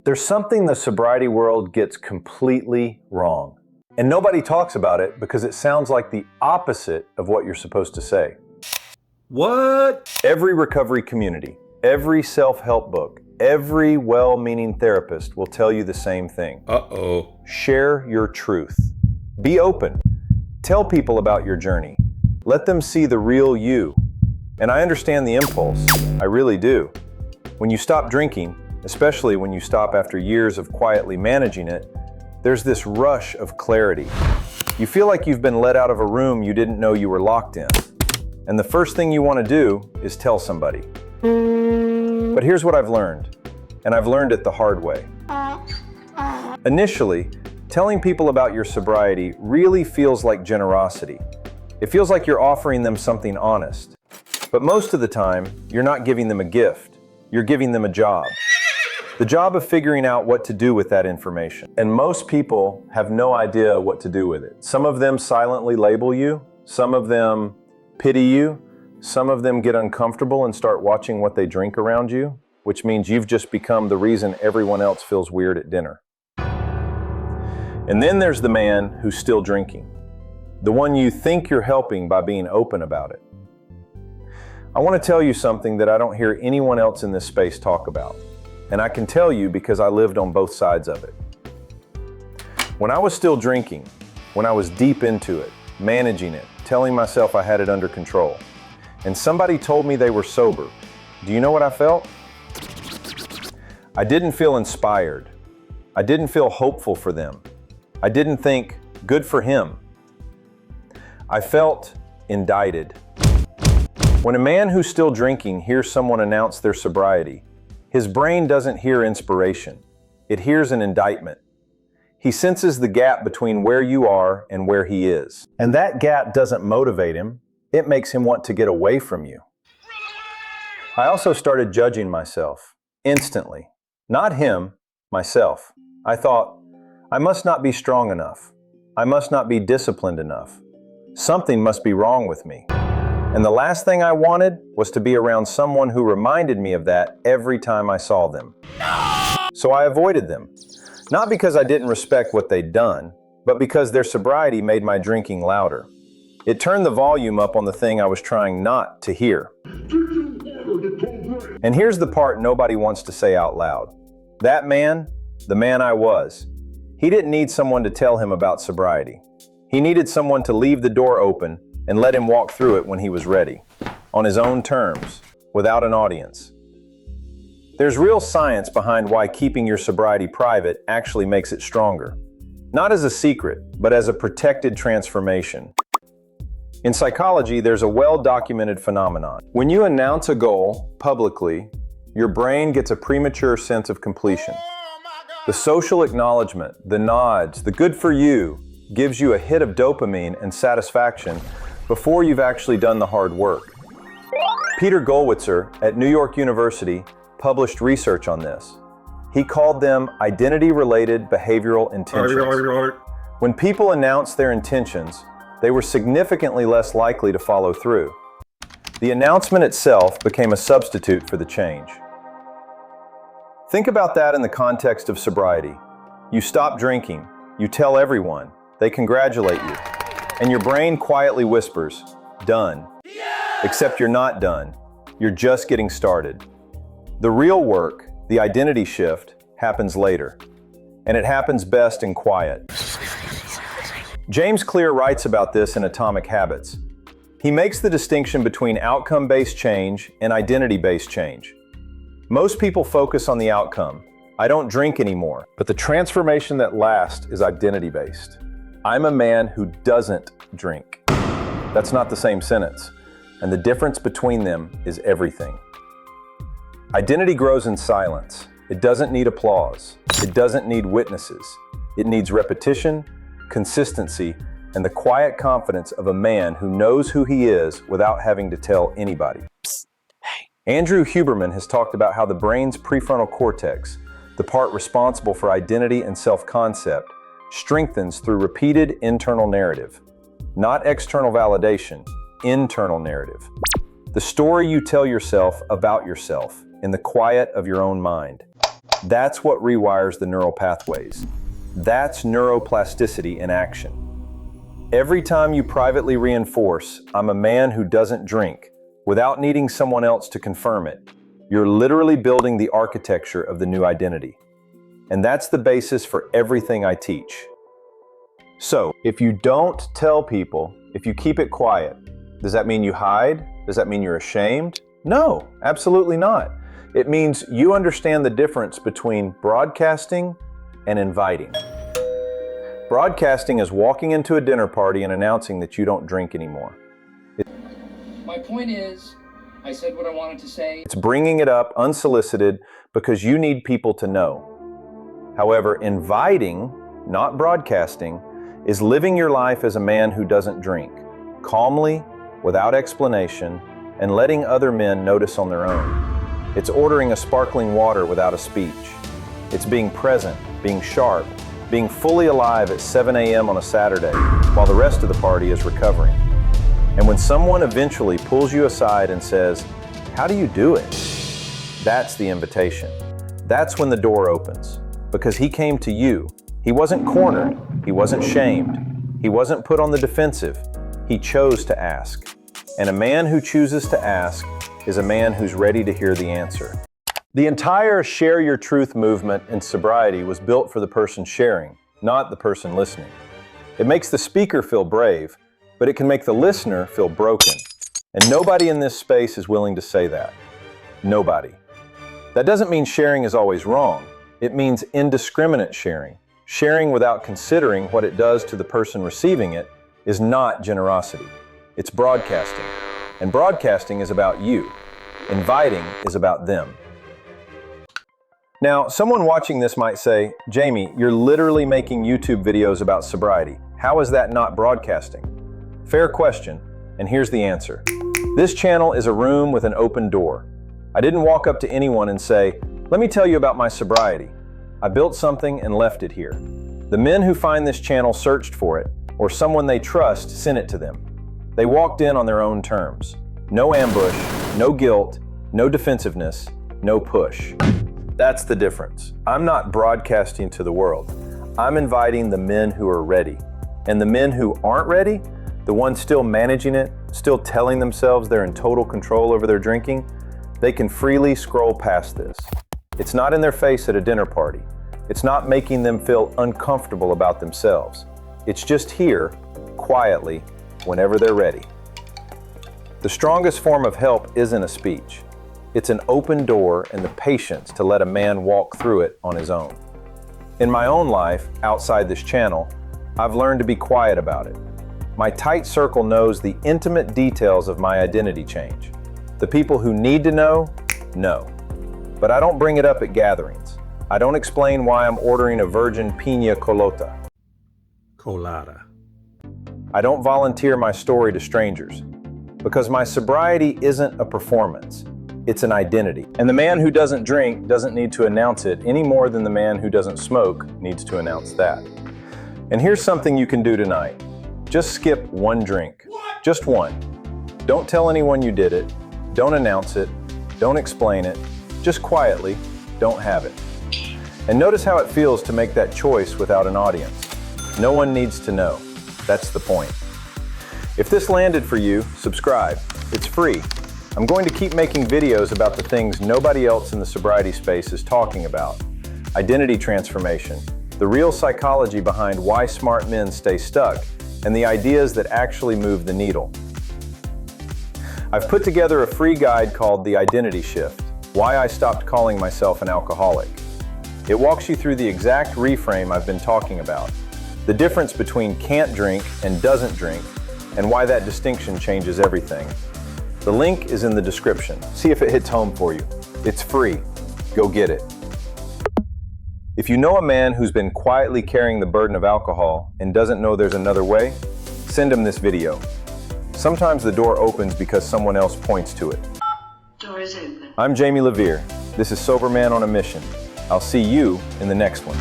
There's something the sobriety world gets completely wrong. And nobody talks about it because it sounds like the opposite of what you're supposed to say. What? Every recovery community, every self-help book, every well-meaning therapist will tell you the same thing. Uh-oh. Share your truth. Be open. Tell people about your journey. Let them see the real you. And I understand the impulse. I really do. When you stop drinking, especially when you stop after years of quietly managing it, there's this rush of clarity. You feel like you've been let out of a room you didn't know you were locked in. And the first thing you want to do is tell somebody. But here's what I've learned, and I've learned it the hard way. Initially, telling people about your sobriety really feels like generosity. It feels like you're offering them something honest. But most of the time, you're not giving them a gift. You're giving them a job. The job of figuring out what to do with that information. And most people have no idea what to do with it. Some of them silently label you. Some of them pity you. Some of them get uncomfortable and start watching what they drink around you, which means you've just become the reason everyone else feels weird at dinner. And then there's the man who's still drinking. The one you think you're helping by being open about it. I want to tell you something that I don't hear anyone else in this space talk about. And I can tell you because I lived on both sides of it. When I was still drinking, when I was deep into it, managing it, telling myself I had it under control, and somebody told me they were sober, do you know what I felt? I didn't feel inspired. I didn't feel hopeful for them. I didn't think, good for him. I felt indicted. When a man who's still drinking hears someone announce their sobriety, his brain doesn't hear inspiration. It hears an indictment. He senses the gap between where you are and where he is. And that gap doesn't motivate him. It makes him want to get away from you. I also started judging myself instantly. Not him, myself. I thought, I must not be strong enough. I must not be disciplined enough. Something must be wrong with me. And the last thing I wanted was to be around someone who reminded me of that every time I saw them. So I avoided them. Not because I didn't respect what they'd done, but because their sobriety made my drinking louder. It turned the volume up on the thing I was trying not to hear. And here's the part nobody wants to say out loud. That man, the man I was, he didn't need someone to tell him about sobriety. He needed someone to leave the door open and let him walk through it when he was ready, on his own terms, without an audience. There's real science behind why keeping your sobriety private actually makes it stronger. Not as a secret, but as a protected transformation. In psychology, there's a well-documented phenomenon. When you announce a goal publicly, your brain gets a premature sense of completion. The social acknowledgement, the nods, the good for you, gives you a hit of dopamine and satisfaction before you've actually done the hard work. Peter Gollwitzer at New York University published research on this. He called them identity-related behavioral intentions. When people announced their intentions, they were significantly less likely to follow through. The announcement itself became a substitute for the change. Think about that in the context of sobriety. You stop drinking, you tell everyone, they congratulate you, and your brain quietly whispers, done. Except you're not done. You're just getting started. The real work, the identity shift, happens later. And it happens best in quiet. James Clear writes about this in Atomic Habits. He makes the distinction between outcome-based change and identity-based change. Most people focus on the outcome. I don't drink anymore. But the transformation that lasts is identity-based. I'm a man who doesn't drink. That's not the same sentence. And the difference between them is everything. Identity grows in silence. It doesn't need applause. It doesn't need witnesses. It needs repetition, consistency, and the quiet confidence of a man who knows who he is without having to tell anybody. Psst. Hey. Andrew Huberman has talked about how the brain's prefrontal cortex, the part responsible for identity and self-concept, strengthens through repeated internal narrative. Not external validation, internal narrative. The story you tell yourself about yourself in the quiet of your own mind. That's what rewires the neural pathways. That's neuroplasticity in action. Every time you privately reinforce, "I'm a man who doesn't drink," without needing someone else to confirm it, you're literally building the architecture of the new identity. And that's the basis for everything I teach. So, if you don't tell people, if you keep it quiet, does that mean you hide? Does that mean you're ashamed? No, absolutely not. It means you understand the difference between broadcasting and inviting. Broadcasting is walking into a dinner party and announcing that you don't drink anymore. My point is, I said what I wanted to say. It's bringing it up unsolicited because you need people to know. However, inviting, not broadcasting, is living your life as a man who doesn't drink, calmly, without explanation, and letting other men notice on their own. It's ordering a sparkling water without a speech. It's being present, being sharp, being fully alive at 7 a.m. on a Saturday while the rest of the party is recovering. And when someone eventually pulls you aside and says, "How do you do it?" That's the invitation. That's when the door opens, because he came to you. He wasn't cornered. He wasn't shamed. He wasn't put on the defensive. He chose to ask. And a man who chooses to ask is a man who's ready to hear the answer. The entire Share Your Truth movement in sobriety was built for the person sharing, not the person listening. It makes the speaker feel brave, but it can make the listener feel broken. And nobody in this space is willing to say that. Nobody. That doesn't mean sharing is always wrong. It means indiscriminate sharing. Sharing without considering what it does to the person receiving it is not generosity. It's broadcasting. And broadcasting is about you. Inviting is about them. Now, someone watching this might say, "Jamie, you're literally making YouTube videos about sobriety. How is that not broadcasting?" Fair question, and here's the answer. This channel is a room with an open door. I didn't walk up to anyone and say, "Let me tell you about my sobriety." I built something and left it here. The men who find this channel searched for it, or someone they trust sent it to them. They walked in on their own terms. No ambush, no guilt, no defensiveness, no push. That's the difference. I'm not broadcasting to the world. I'm inviting the men who are ready. And the men who aren't ready, the ones still managing it, still telling themselves they're in total control over their drinking, they can freely scroll past this. It's not in their face at a dinner party. It's not making them feel uncomfortable about themselves. It's just here, quietly, whenever they're ready. The strongest form of help isn't a speech. It's an open door and the patience to let a man walk through it on his own. In my own life, outside this channel, I've learned to be quiet about it. My tight circle knows the intimate details of my identity change. The people who need to know. But I don't bring it up at gatherings. I don't explain why I'm ordering a virgin piña colada. I don't volunteer my story to strangers. Because my sobriety isn't a performance. It's an identity. And the man who doesn't drink doesn't need to announce it any more than the man who doesn't smoke needs to announce that. And here's something you can do tonight. Just skip one drink. Just one. Don't tell anyone you did it. Don't announce it. Don't explain it. Just quietly, don't have it. And notice how it feels to make that choice without an audience. No one needs to know. That's the point. If this landed for you, subscribe. It's free. I'm going to keep making videos about the things nobody else in the sobriety space is talking about. Identity transformation, the real psychology behind why smart men stay stuck, and the ideas that actually move the needle. I've put together a free guide called The Identity Shift, Why I Stopped Calling Myself an Alcoholic. It walks you through the exact reframe I've been talking about, the difference between can't drink and doesn't drink, and why that distinction changes everything. The link is in the description. See if it hits home for you. It's free. Go get it. If you know a man who's been quietly carrying the burden of alcohol and doesn't know there's another way, send him this video. Sometimes the door opens because someone else points to it. Door is open. I'm Jamie Levere. This is Sober Man on a Mission. I'll see you in the next one.